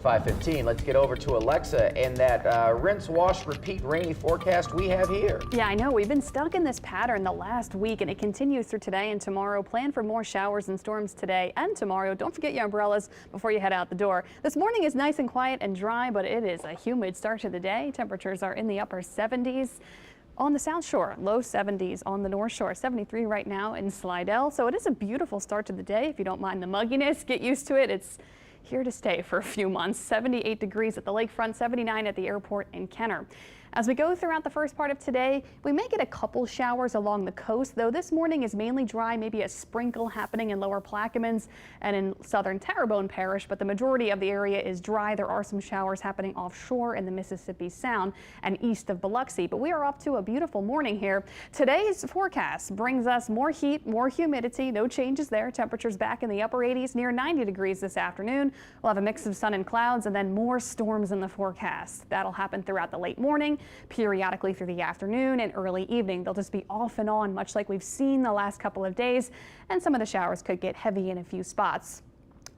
5:15. Let's get over to Alexa and that rinse, wash, repeat rainy forecast we have here. Yeah, I know. We've been stuck in this pattern the last week, and it continues through today and tomorrow. Plan for more showers and storms today and tomorrow. Don't forget your umbrellas before you head out the door. This morning is nice and quiet and dry, but it is a humid start to the day. Temperatures are in the upper 70s. On the South Shore, low 70s. On the North Shore, 73 right now in Slidell. So it is a beautiful start to the day. If you don't mind the mugginess, get used to it. It's here to stay for a few months. 78 degrees at the lakefront, 79 at the airport in Kenner. As we go throughout the first part of today, we may get a couple showers along the coast, though this morning is mainly dry, maybe a sprinkle happening in lower Plaquemines and in southern Terrebonne Parish, but the majority of the area is dry. There are some showers happening offshore in the Mississippi Sound and east of Biloxi, but we are up to a beautiful morning here. Today's forecast brings us more heat, more humidity, no changes there. Temperatures back in the upper 80s, near 90 degrees this afternoon. We'll have a mix of sun and clouds and then more storms in the forecast. That'll happen throughout the late morning, periodically through the afternoon and early evening. They'll just be off and on, much like we've seen the last couple of days, and some of the showers could get heavy in a few spots.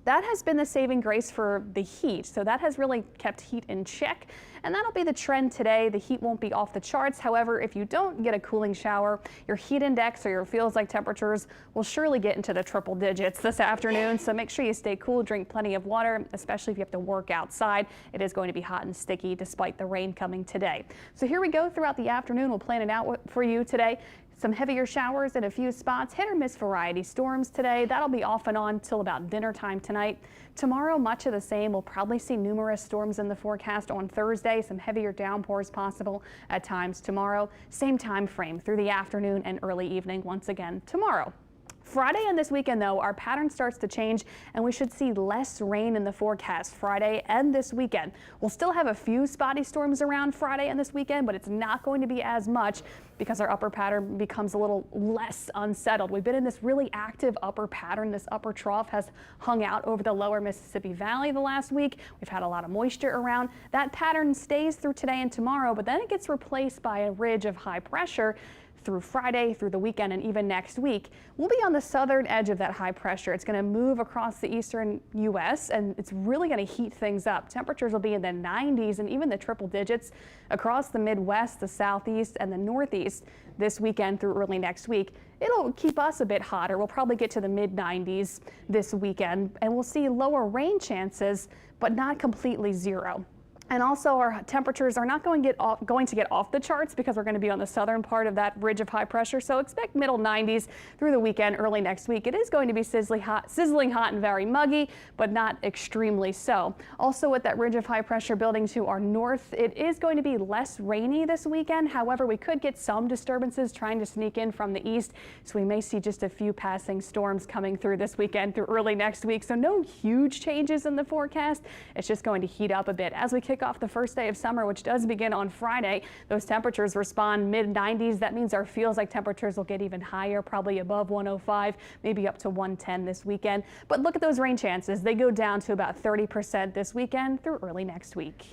That has been the saving grace for the heat, so that has really kept heat in check, and that'll be the trend today. The heat won't be off the charts. However, if you don't get a cooling shower, your heat index or your feels like temperatures will surely get into the triple digits this afternoon, so make sure you stay cool, drink plenty of water, especially if you have to work outside. It is going to be hot and sticky despite the rain coming today. So here we go throughout the afternoon. We'll plan it out for you today. Some heavier showers in a few spots, hit or miss variety storms today. That'll be off and on till about dinner time tonight. Tomorrow, much of the same. We'll probably see numerous storms in the forecast on Thursday. Some heavier downpours possible at times tomorrow. Same time frame through the afternoon and early evening once again tomorrow. Friday and this weekend, though, our pattern starts to change and we should see less rain in the forecast Friday and this weekend. We'll still have a few spotty storms around Friday and this weekend, but it's not going to be as much because our upper pattern becomes a little less unsettled. We've been in this really active upper pattern. This upper trough has hung out over the lower Mississippi Valley the last week. We've had a lot of moisture around. That pattern stays through today and tomorrow, but then it gets replaced by a ridge of high pressure through Friday, through the weekend, and even next week. We'll be on the southern edge of that high pressure. It's going to move across the eastern U.S. and it's really going to heat things up. Temperatures will be in the 90s and even the triple digits across the Midwest, the Southeast, and the Northeast this weekend through early next week. It'll keep us a bit hotter. We'll probably get to the mid-90s this weekend, and we'll see lower rain chances, but not completely zero. And also our temperatures are not going to get off the charts because we're going to be on the southern part of that ridge of high pressure. So expect middle 90s through the weekend, early next week. It is going to be sizzling hot and very muggy, but not extremely so. Also with that ridge of high pressure building to our north, it is going to be less rainy this weekend. However, we could get some disturbances trying to sneak in from the east. So we may see just a few passing storms coming through this weekend through early next week. So no huge changes in the forecast. It's just going to heat up a bit as we kick off the first day of summer, which does begin on Friday. Those temperatures respond mid-90s. That means our feels like temperatures will get even higher, probably above 105, maybe up to 110 this weekend. But look at those rain chances. They go down to about 30% this weekend through early next week.